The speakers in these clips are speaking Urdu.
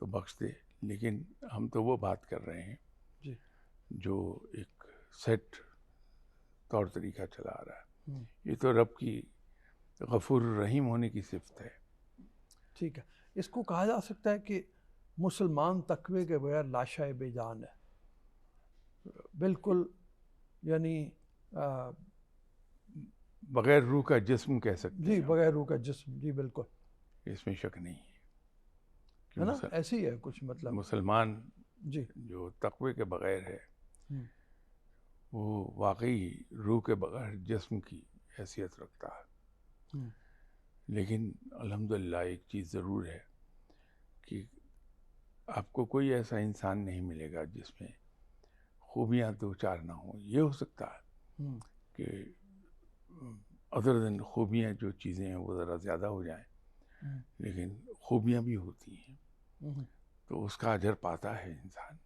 تو بخش دے، لیکن ہم تو وہ بات کر رہے ہیں جی جو ایک سیٹ طور طریقہ چلا آ رہا ہے. ہوں، یہ تو رب کی غفور الرحیم ہونے کی صفت ہے. ٹھیک ہے. اس کو کہا جا سکتا ہے کہ مسلمان تقوی کے بغیر لاشائے بے جان ہے بالکل، یعنی بغیر روح کا جسم کہہ سکتے جی ہیں، بغیر روح کا جسم، جی بالکل، اس میں شک نہیں ہے کہ ہے نا، ایسے ہی ہے کچھ مطلب. مسلمان جی جو تقوی کے بغیر ہے ہوں، وہ واقعی روح کے بغیر جسم کی حیثیت رکھتا ہے. ہوں، لیکن الحمدللہ ایک چیز ضرور ہے کہ آپ کو کوئی ایسا انسان نہیں ملے گا جس میں خوبیاں دو چار نہ ہوں. یہ ہو سکتا ہے ہوں، کہ ادر دن خوبیاں جو چیزیں ہیں وہ ذرا زیادہ ہو جائیں، ہوں، لیکن خوبیاں بھی ہوتی ہیں ہوں. تو اس کا اجر پاتا ہے انسان.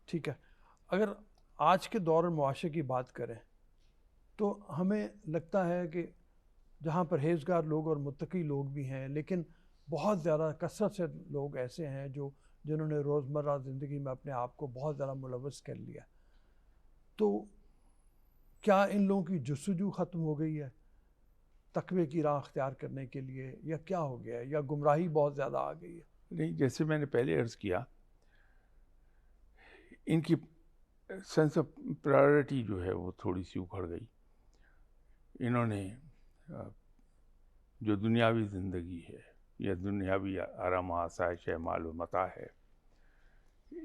ٹھیک ہے. اگر آج کے دور معاشرے کی بات کریں تو ہمیں لگتا ہے کہ جہاں پرہیزگار لوگ اور متقی لوگ بھی ہیں، لیکن بہت زیادہ کثرت سے لوگ ایسے ہیں جنہوں نے روزمرہ زندگی میں اپنے آپ کو بہت زیادہ ملوث کر لیا. تو کیا ان لوگوں کی جستجو ختم ہو گئی ہے تقوی کی راہ اختیار کرنے کے لیے، یا کیا ہو گیا ہے، یا گمراہی بہت زیادہ آ گئی ہے؟ نہیں، جیسے میں نے پہلے عرض کیا، ان کی سینس آف پرائرٹی جو ہے وہ تھوڑی سی اکھڑ گئی. انہوں نے جو دنیاوی زندگی ہے یا دنیاوی آرام و آسائش ہے، مال و متاع ہے،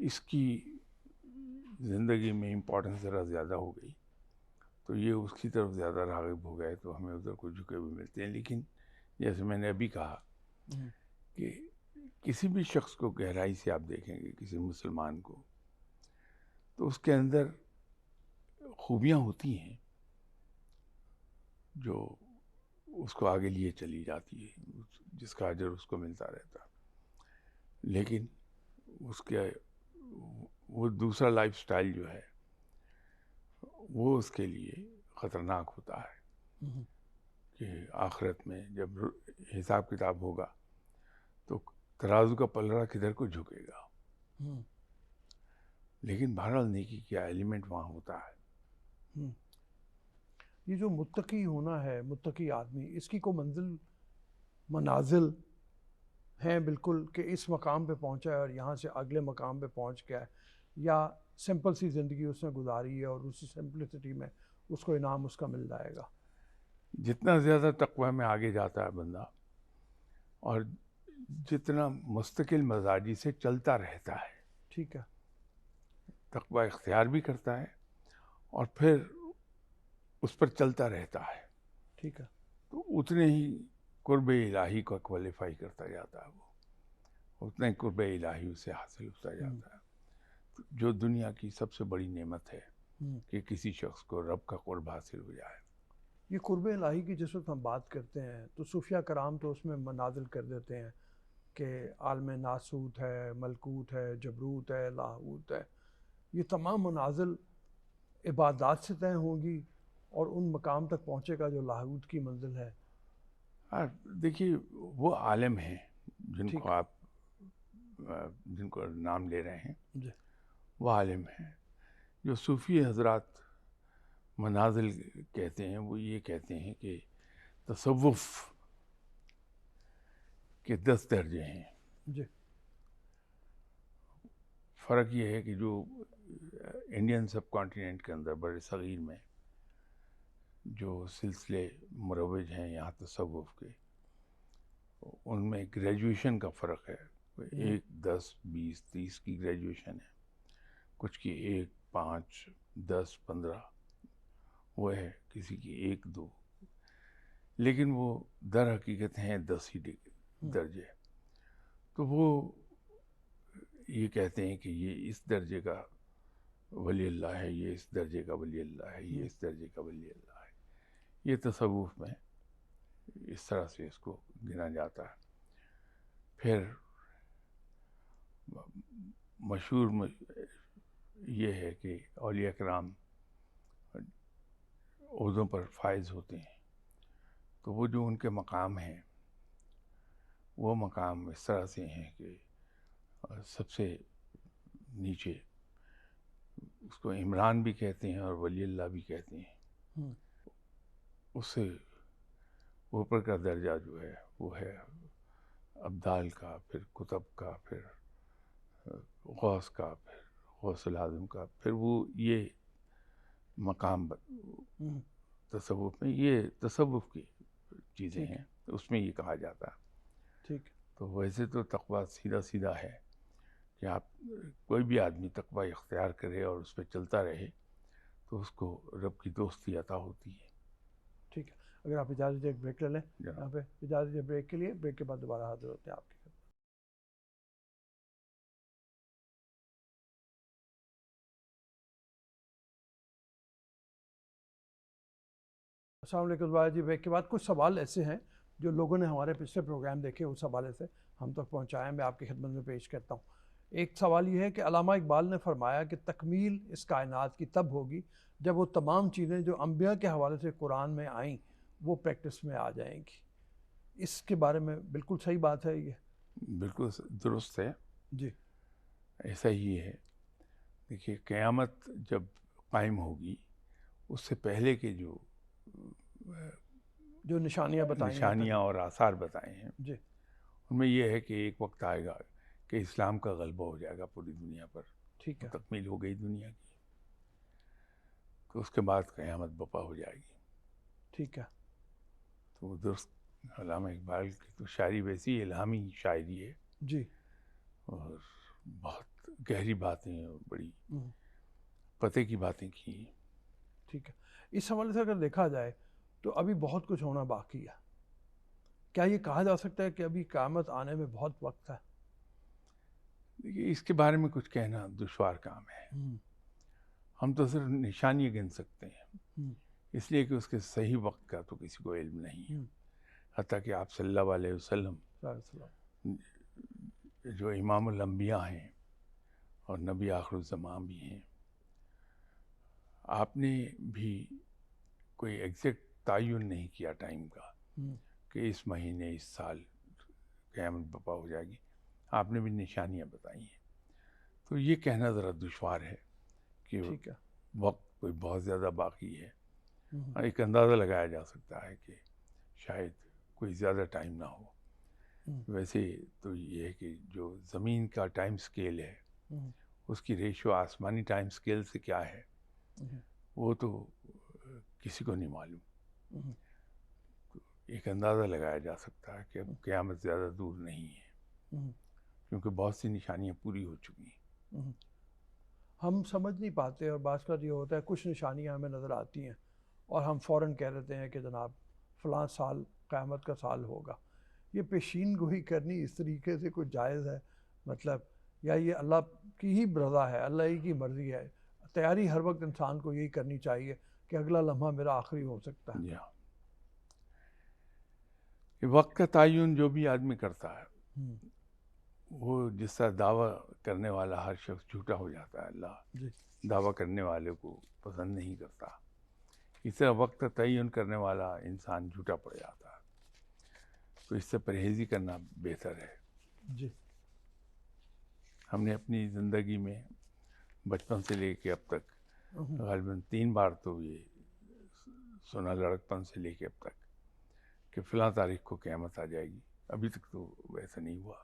اس کی زندگی میں امپورٹنس ذرا زیادہ ہو گئی تو یہ اس کی طرف زیادہ راغب ہو گئے تو ہمیں ادھر کو جھکے ہوئے ملتے ہیں. لیکن جیسے میں نے ابھی کہا کہ کسی بھی شخص کو گہرائی سے آپ دیکھیں گے، کسی مسلمان کو، تو اس کے اندر خوبیاں ہوتی ہیں جو اس کو آگے لیے چلی جاتی ہے، جس کا اجر اس کو ملتا رہتا. لیکن اس کے وہ دوسرا لائف سٹائل جو ہے وہ اس کے لیے خطرناک ہوتا ہے کہ آخرت میں جب حساب کتاب ہوگا تو ترازو کا پلڑا کدھر کو جھکے گا. لیکن بہرحال نیکی کیا ایلیمنٹ وہاں ہوتا ہے. یہ جو متقی ہونا ہے، متقی آدمی، اس کی کوئی منازل ہیں بالکل کہ اس مقام پہ پہنچا ہے اور یہاں سے اگلے مقام پہ پہنچ گیا ہے، یا سمپل سی زندگی اس نے گزاری ہے اور اسی سمپلسٹی میں اس کو انعام اس کا مل جائے گا؟ جتنا زیادہ تقوی میں آگے جاتا ہے بندہ اور جتنا مستقل مزاجی سے چلتا رہتا ہے، ٹھیک ہے، تقوی اختیار بھی کرتا ہے اور پھر اس پر چلتا رہتا ہے، ٹھیک ہے، تو اتنے ہی قرب الہی کو کوالیفائی کرتا جاتا ہے، وہ اتنا ہی قرب الہی اسے حاصل ہوتا جاتا ہے. جو دنیا کی سب سے بڑی نعمت ہے کہ کسی شخص کو رب کا قرب حاصل ہو جائے. یہ قرب الہی کی جس وقت ہم بات کرتے ہیں تو صوفیہ کرام تو اس میں منازل کر دیتے ہیں کہ عالم ناسوت ہے، ملکوت ہے، جبروت ہے، لاہوت ہے. یہ تمام منازل عبادات سے طے ہوں گی اور ان مقام تک پہنچے گا جو لاہوت کی منزل ہے. دیکھیے وہ عالم ہیں جن ٹھیک کو آپ جن کو نام لے رہے ہیں، جی، وہ عالم ہیں. جو صوفی حضرات منازل کہتے ہیں وہ یہ کہتے ہیں کہ تصوف کے 10 درجے ہیں. جی، فرق یہ ہے کہ جو انڈین سب کانٹیننٹ کے اندر بڑے صغیر میں جو سلسلے مروج ہیں یہاں تصوف کے، ان میں گریجویشن کا فرق ہے. 1 10 20 30 کی گریجویشن ہے، کچھ کی 1 5 10 15 وہ ہے، کسی کی 1 2، لیکن وہ در حقیقت ہیں 10 ہی درجے. تو وہ یہ کہتے ہیں کہ یہ اس درجے کا ولی اللہ ہے، یہ اس درجے کا ولی اللہ ہے، یہ اس درجے کا ولی اللہ ہے. یہ تصوف میں اس طرح سے اس کو گنا جاتا ہے. پھر مشہور یہ ہے کہ اولیاء کرام عہدوں پر فائز ہوتے ہیں تو وہ جو ان کے مقام ہیں وہ مقام اس طرح سے ہیں کہ سب سے نیچے اس کو عمران بھی کہتے ہیں اور ولی اللہ بھی کہتے ہیں. اس سے اوپر کا درجہ جو ہے وہ ہے ابدال کا، پھر کتب کا، پھر غوث کا، پھر غوث العظم کا، پھر وہ یہ مقام تصوف میں، یہ تصوف کی چیزیں ہیں، اس میں یہ کہا جاتا ہے. ٹھیک. تو ویسے تو تقویٰ سیدھا سیدھا ہے کہ آپ کوئی بھی آدمی تقویٰ اختیار کرے اور اس پہ چلتا رہے تو اس کو رب کی دوستی عطا ہوتی ہے. ٹھیک ہے، اگر آپ اجازت دیں ایک بریک لے لیں جناب. یہاں پہ، اجازت دیں بریک کے لیے، بریک کے بعد دوبارہ حاضر ہوتے ہیں آپ کی خدمت. السلام علیکم دوبارہ جی. بریک کے بعد کچھ سوال ایسے ہیں جو لوگوں نے ہمارے پچھلے پروگرام دیکھے اس حوالے سے ہم تک پہنچایا، میں آپ کی خدمت میں پیش کرتا ہوں. ایک سوال یہ ہے کہ علامہ اقبال نے فرمایا کہ تکمیل اس کائنات کی تب ہوگی جب وہ تمام چیزیں جو انبیاء کے حوالے سے قرآن میں آئیں وہ پریکٹس میں آ جائیں گی. اس کے بارے میں بالکل صحیح بات ہے یہ؟ بالکل درست ہے جی. ایسا ہی ہے. دیکھیے قیامت جب قائم ہوگی اس سے پہلے کے جو نشانیاں بتائیں نشانیاں اور آثار بتائے ہیں جی ان میں یہ ہے کہ ایک وقت آئے گا کہ اسلام کا غلبہ ہو جائے گا پوری دنیا پر. ٹھیک ہے. تکمیل ہو گئی دنیا کی تو اس کے بعد قیامت بپا ہو جائے گی. ٹھیک ہے. تو وہ درست علامہ اقبال کی تو شاعری ویسی الہامی شاعری ہے جی. اور بہت گہری باتیں اور بڑی پتے کی باتیں کی ہیں. ٹھیک ہے. اس حوالے سے اگر دیکھا جائے تو ابھی بہت کچھ ہونا باقی ہے. کیا یہ کہا جا سکتا ہے کہ ابھی قیامت آنے میں بہت وقت ہے؟ دیکھیے اس کے بارے میں کچھ کہنا دشوار کام ہے. ہم تو صرف نشانیاں گن سکتے ہیں اس لیے کہ اس کے صحیح وقت کا تو کسی کو علم نہیں ہے. حتیٰ کہ آپ صلی اللہ علیہ وسلم جو امام الانبیاء ہیں اور نبی آخر الزمان بھی ہیں، آپ نے بھی کوئی ایگزیکٹ تعین نہیں کیا ٹائم کا کہ اس مہینے اس سال قیامت بپا ہو جائے گی. آپ نے بھی نشانیاں بتائی ہیں. تو یہ کہنا ذرا دشوار ہے کہ وقت کوئی بہت زیادہ باقی ہے. ایک اندازہ لگایا جا سکتا ہے کہ شاید کوئی زیادہ ٹائم نہ ہو. ویسے تو یہ ہے کہ جو زمین کا ٹائم سکیل ہے اس کی ریشو آسمانی ٹائم سکیل سے کیا ہے وہ تو کسی کو نہیں معلوم. ایک اندازہ لگایا جا سکتا ہے کہ اب قیامت زیادہ دور نہیں ہے کیونکہ بہت سی نشانیاں پوری ہو چکی ہیں. ہم سمجھ نہیں پاتے اور بعض کا یہ ہوتا ہے کچھ نشانیاں ہمیں نظر آتی ہیں اور ہم فوراً کہہ دیتے ہیں کہ جناب فلاں سال قیامت کا سال ہوگا. یہ پیشین گوئی کرنی اس طریقے سے کوئی جائز ہے مطلب، یا یہ اللہ کی ہی رضا ہے، اللہ ہی کی مرضی ہے؟ تیاری ہر وقت انسان کو یہی کرنی چاہیے کہ اگلا لمحہ میرا آخری ہو سکتا ہے. وقت کا تعین جو بھی آدمی کرتا ہے وہ جس طرح دعویٰ کرنے والا ہر شخص جھوٹا ہو جاتا ہے، اللہ دعویٰ کرنے والے کو پسند نہیں کرتا، اس طرح وقت کا تعین کرنے والا انسان جھوٹا پڑ جاتا ہے. تو اس سے پرہیزی کرنا بہتر ہے. جی. ہم نے اپنی زندگی میں بچپن سے لے کے اب تک غالباً 3 بار تو یہ سنا لڑکپن سے لے کے اب تک کہ فلاں تاریخ کو قیامت آ جائے گی. ابھی تک تو ویسا نہیں ہوا.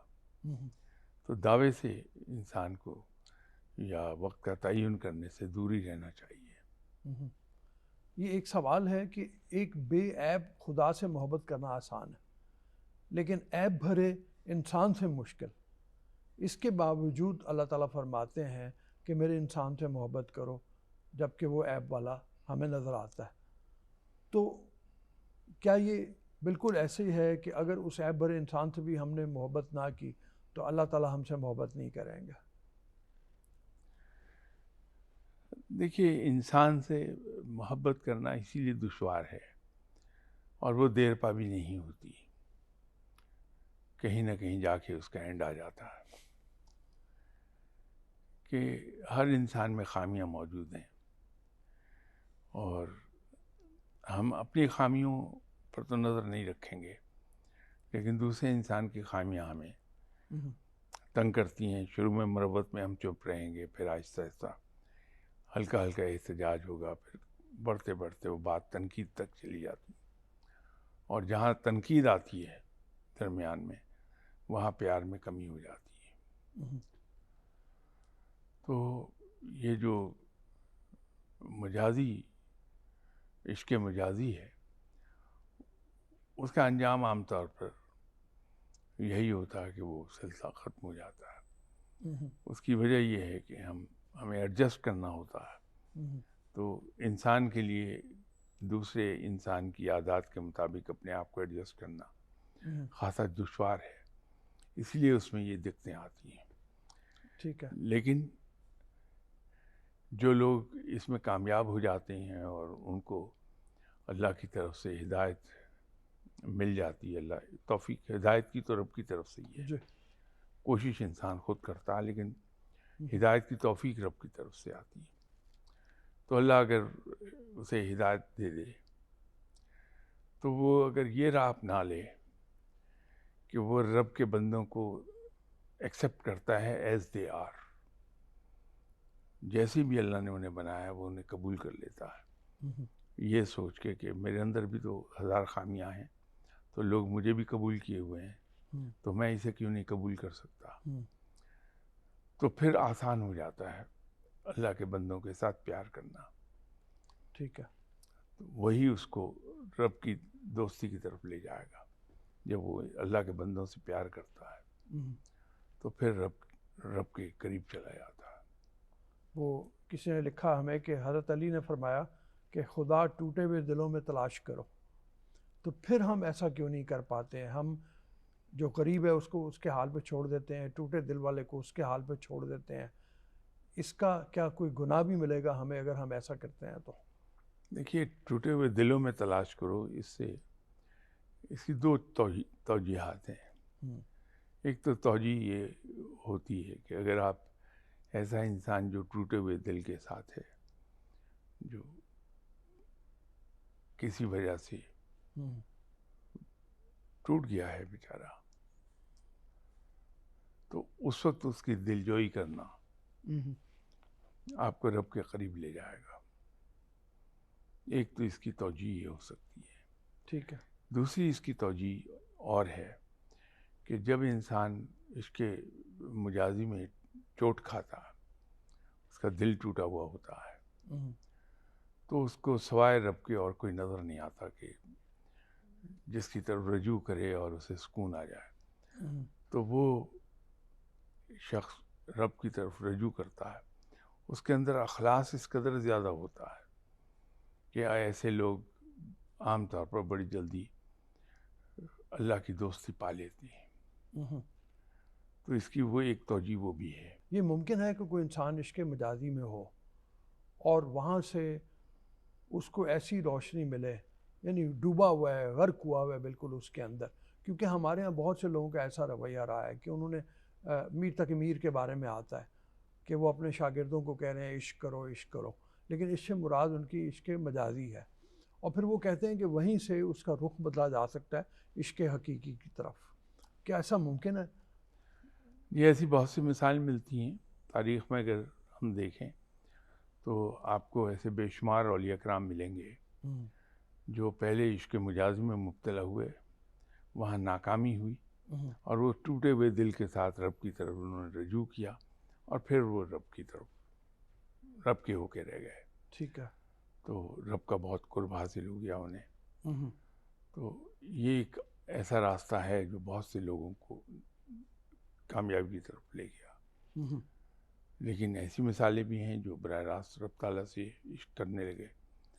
تو دعوے سے انسان کو یا وقت کا تعین کرنے سے دوری رہنا چاہیے. یہ ایک سوال ہے کہ ایک بے عیب خدا سے محبت کرنا آسان ہے لیکن عیب بھرے انسان سے مشکل. اس کے باوجود اللہ تعالیٰ فرماتے ہیں کہ میرے انسان سے محبت کرو جبکہ وہ عیب والا ہمیں نظر آتا ہے. تو کیا یہ بالکل ایسے ہی ہے کہ اگر اس عیب بھرے انسان سے بھی ہم نے محبت نہ کی تو اللہ تعالیٰ ہم سے محبت نہیں کریں گے؟ دیکھیے انسان سے محبت کرنا اسی لیے دشوار ہے اور وہ دیر پا بھی نہیں ہوتی، کہیں نہ کہیں جا کے اس کا اینڈ آ جاتا ہے کہ ہر انسان میں خامیاں موجود ہیں اور ہم اپنی خامیوں پر تو نظر نہیں رکھیں گے لیکن دوسرے انسان کی خامیاں ہمیں تنگ کرتی ہیں. شروع میں مروت میں ہم چپ رہیں گے، پھر آہستہ آہستہ ہلکا ہلکا احتجاج ہوگا، پھر بڑھتے بڑھتے وہ بات تنقید تک چلی جاتی. اور جہاں تنقید آتی ہے درمیان میں، وہاں پیار میں کمی ہو جاتی ہے. تو یہ جو مجازی عشق مجازی ہے، اس کا انجام عام طور پر یہی ہوتا ہے کہ وہ سلسلہ ختم ہو جاتا ہے. اس کی وجہ یہ ہے کہ ہمیں ایڈجسٹ کرنا ہوتا ہے. تو انسان کے لیے دوسرے انسان کی عادات کے مطابق اپنے آپ کو ایڈجسٹ کرنا خاصا دشوار ہے، اس لیے اس میں یہ دقتیں آتی ہیں. ٹھیک ہے. لیکن جو لوگ اس میں کامیاب ہو جاتے ہیں اور ان کو اللہ کی طرف سے ہدایت مل جاتی ہے، اللہ توفیق، ہدایت کی تو رب کی طرف سے ہی ہے. کوشش انسان خود کرتا ہے، لیکن ہدایت کی توفیق رب کی طرف سے آتی ہے. تو اللہ اگر اسے ہدایت دے دے تو وہ اگر یہ راہ اپنا لے کہ وہ رب کے بندوں کو ایکسیپٹ کرتا ہے ایز دے آر، جیسے بھی اللہ نے انہیں بنایا ہے وہ انہیں قبول کر لیتا ہے، یہ سوچ کے کہ میرے اندر بھی تو 1000 خامیاں ہیں، تو لوگ مجھے بھی قبول کیے ہوئے ہیں، تو میں اسے کیوں نہیں قبول کر سکتا. تو پھر آسان ہو جاتا ہے اللہ کے بندوں کے ساتھ پیار کرنا. ٹھیک ہے. وہی اس کو رب کی دوستی کی طرف لے جائے گا. جب وہ اللہ کے بندوں سے پیار کرتا ہے تو پھر رب کے قریب چلا جاتا ہے. وہ کسی نے لکھا ہمیں کہ حضرت علی نے فرمایا کہ خدا ٹوٹے ہوئے دلوں میں تلاش کرو. تو پھر ہم ایسا کیوں نہیں کر پاتے ہیں؟ ہم جو قریب ہے اس کو اس کے حال پہ چھوڑ دیتے ہیں، ٹوٹے دل والے کو اس کے حال پہ چھوڑ دیتے ہیں. اس کا کیا کوئی گناہ بھی ملے گا ہمیں اگر ہم ایسا کرتے ہیں تو؟ دیکھیے، ٹوٹے ہوئے دلوں میں تلاش کرو، اس کی 2 توجیہات ہیں. ایک تو توجیہ یہ ہوتی ہے کہ اگر آپ ایسا انسان جو ٹوٹے ہوئے دل کے ساتھ ہے، جو کسی وجہ سے ٹوٹ گیا ہے بیچارہ، تو اس وقت اس کی دلجوئی کرنا آپ کو رب کے قریب لے جائے گا. ایک تو اس کی توجیہ ہو سکتی ہے. ٹھیک ہے. دوسری اس کی توجیہ اور ہے کہ جب انسان عشق مجازی میں چوٹ کھاتا ہے، اس کا دل ٹوٹا ہوا ہوتا ہے، تو اس کو سوائے رب کے اور کوئی نظر نہیں آتا کہ جس کی طرف رجوع کرے اور اسے سکون آ جائے. تو وہ شخص رب کی طرف رجوع کرتا ہے، اس کے اندر اخلاص اس قدر زیادہ ہوتا ہے کہ ایسے لوگ عام طور پر بڑی جلدی اللہ کی دوستی پا لیتی ہیں. تو اس کی وہ ایک توجیہ وہ بھی ہے. یہ ممکن ہے کہ کوئی انسان عشق مجازی میں ہو اور وہاں سے اس کو ایسی روشنی ملے، یعنی ڈوبا ہوا ہے، غرق ہوا ہوا ہے بالکل اس کے اندر. کیونکہ ہمارے ہاں بہت سے لوگوں کا ایسا رویہ رہا ہے کہ انہوں نے میر تقی میر کے بارے میں آتا ہے کہ وہ اپنے شاگردوں کو کہہ رہے ہیں عشق کرو عشق کرو، لیکن اس سے مراد ان کی عشق مجازی ہے. اور پھر وہ کہتے ہیں کہ وہیں سے اس کا رخ بدلا جا سکتا ہے عشق حقیقی کی طرف. کیا ایسا ممکن ہے؟ یہ ایسی بہت سی مثال ملتی ہیں تاریخ میں. اگر ہم دیکھیں تو آپ کو ایسے بے شمار اولیاء کرام ملیں گے جو پہلے عشق مجازی میں مبتلا ہوئے، وہاں ناکامی ہوئی، اور وہ ٹوٹے ہوئے دل کے ساتھ رب کی طرف انہوں نے رجوع کیا، اور پھر وہ رب کی طرف رب کے ہو کے رہ گئے. ٹھیک ہے. تو رب کا بہت قرب حاصل ہو گیا انہیں. تو یہ ایک ایسا راستہ ہے جو بہت سے لوگوں کو کامیابی کی طرف لے گیا. لیکن ایسی مثالیں بھی ہیں جو براہ راست رب تعالیٰ سے عشق کرنے لگے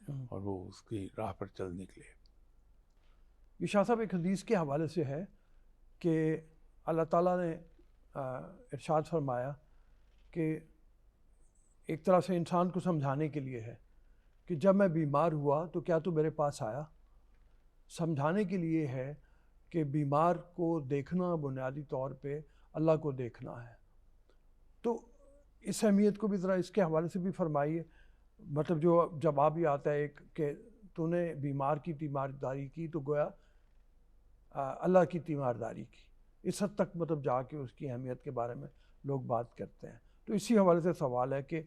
اور وہ اس کی راہ پر چل نکلے. یہ شاہ صاحب ایک حدیث کے حوالے سے ہے کہ اللہ تعالیٰ نے ارشاد فرمایا کہ ایک طرح سے انسان کو سمجھانے کے لیے ہے کہ جب میں بیمار ہوا تو کیا تو میرے پاس آیا. سمجھانے کے لیے ہے کہ بیمار کو دیکھنا بنیادی طور پہ اللہ کو دیکھنا ہے. تو اس اہمیت کو بھی ذرا اس کے حوالے سے بھی فرمائیے. مطلب جو جواب یہ آتا ہے ایک کہ تو نے بیمار کی تیمارداری کی تو گویا اللہ کی تیمارداری کی. اس حد تک مطلب جا کے اس کی اہمیت کے بارے میں لوگ بات کرتے ہیں. تو اسی حوالے سے سوال ہے کہ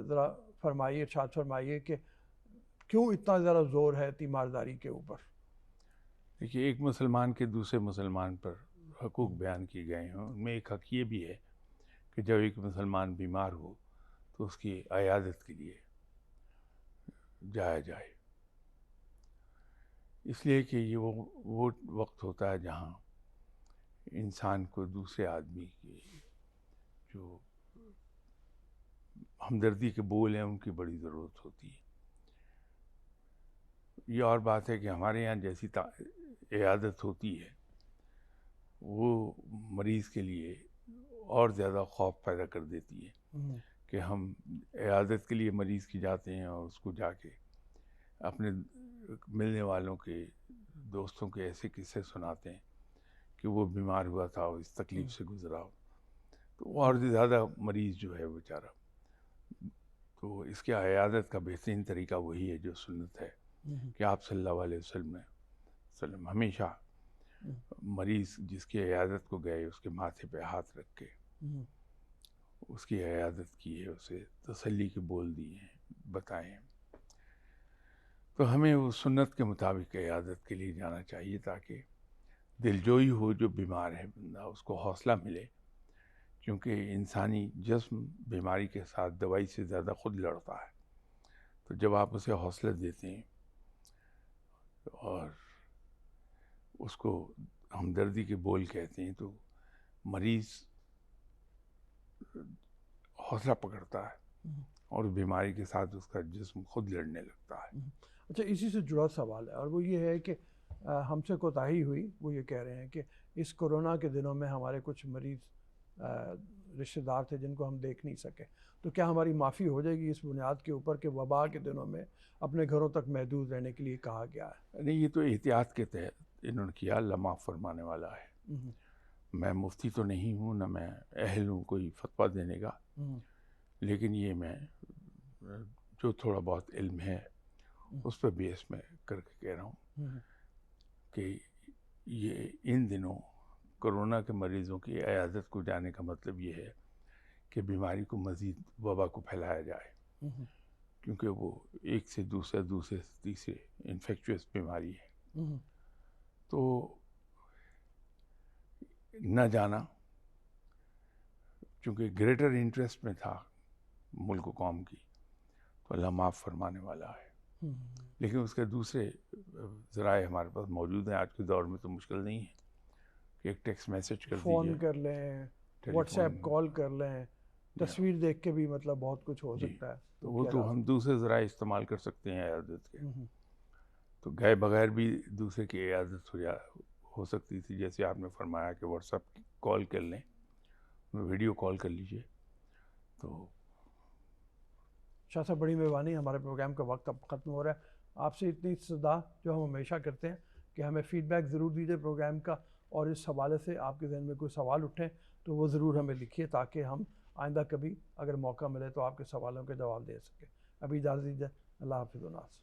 ذرا فرمائیے، ارشاد فرمائیے کہ کیوں اتنا زیادہ زور ہے تیمارداری کے اوپر؟ دیکھیے، ایک مسلمان کے دوسرے مسلمان پر حقوق بیان کیے گئے ہیں. ان میں ایک حق یہ بھی ہے کہ جب ایک مسلمان بیمار ہو تو اس کی عیادت کے لیے جایا جائے، اس لیے کہ یہ وہ وقت ہوتا ہے جہاں انسان کو دوسرے آدمی کی جو ہمدردی کے بول ہیں ان کی بڑی ضرورت ہوتی ہے. یہ اور بات ہے کہ ہمارے یہاں جیسی عیادت ہوتی ہے وہ مریض کے لیے اور زیادہ خوف پیدا کر دیتی ہے کہ ہم عیادت کے لیے مریض کی جاتے ہیں اور اس کو جا کے اپنے ملنے والوں کے دوستوں کے ایسے قصے سناتے ہیں کہ وہ بیمار ہوا تھا اور اس تکلیف سے گزرا ہو، تو اور زیادہ مریض جو ہے بیچارہ. تو اس کے عیادت کا بہترین طریقہ وہی ہے جو سنت ہے کہ آپ صلی اللہ علیہ وسلم ہمیشہ مریض جس کی عیادت کو گئے اس کے ماتھے پہ ہاتھ رکھ کے اس کی عیادت کی ہے، اسے تسلی کے بول دیے ہیں، بتائے ہیں. تو ہمیں وہ سنت کے مطابق عیادت کے لیے جانا چاہیے تاکہ دلجوئی ہو جو بیمار ہے بندہ، اس کو حوصلہ ملے، کیونکہ انسانی جسم بیماری کے ساتھ دوائی سے زیادہ خود لڑتا ہے. تو جب آپ اسے حوصلہ دیتے ہیں اور اس کو ہمدردی کے بول کہتے ہیں تو مریض حوصلہ پکڑتا ہے اور بیماری کے ساتھ اس کا جسم خود لڑنے لگتا ہے. اچھا، اسی سے جڑا سوال ہے اور وہ یہ ہے کہ ہم سے کوتاہی ہوئی. وہ یہ کہہ رہے ہیں کہ اس کورونا کے دنوں میں ہمارے کچھ مریض رشتہ دار تھے جن کو ہم دیکھ نہیں سکے، تو کیا ہماری معافی ہو جائے گی اس بنیاد کے اوپر کہ وبا کے دنوں میں اپنے گھروں تک محدود رہنے کے لیے کہا گیا ہے؟ نہیں، یہ تو احتیاط کے تحت انہوں نے کیا، اللہ معاف فرمانے والا ہے. میں مفتی تو نہیں ہوں، نہ میں اہل ہوں کوئی فتویٰ دینے کا، لیکن یہ میں جو تھوڑا بہت علم ہے اس پہ بیس میں کر کے کہہ رہا ہوں کہ یہ ان دنوں کرونا کے مریضوں کی عیادت کو جانے کا مطلب یہ ہے کہ بیماری کو مزید وبا کو پھیلایا جائے، کیونکہ وہ ایک سے دوسرے سے تیسرے انفیکچوس بیماری ہے. تو نہ جانا چونکہ گریٹر انٹرسٹ میں تھا ملک و قوم کی، تو اللہ معاف فرمانے والا ہے. لیکن اس کے دوسرے ذرائع ہمارے پاس موجود ہیں. آج کے دور میں تو مشکل نہیں ہے کہ ایک ٹیکسٹ میسج کر دیجیے، فون کر لیں، واٹس ایپ کال کر لیں، تصویر دیکھ کے بھی مطلب بہت کچھ ہو سکتا ہے. تو وہ تو ہم دوسرے ذرائع استعمال کر سکتے ہیں عیادت کے. تو گئے بغیر بھی دوسرے کی عیادت ہو سکتی تھی، جیسے آپ نے فرمایا کہ واٹس ایپ کال کر لیں، ویڈیو کال کر لیجئے. تو شاہ صاحب بڑی مہربانی، ہمارے پروگرام کا وقت اب ختم ہو رہا ہے. آپ سے اتنی صدا جو ہم ہمیشہ کرتے ہیں کہ ہمیں فیڈ بیک ضرور دیجیے پروگرام کا، اور اس حوالے سے آپ کے ذہن میں کوئی سوال اٹھیں تو وہ ضرور ہمیں لکھیے تاکہ ہم آئندہ کبھی اگر موقع ملے تو آپ کے سوالوں کے جواب دے سکیں. ابھی اجازت دیجیے. اللہ حافظ و ناصر.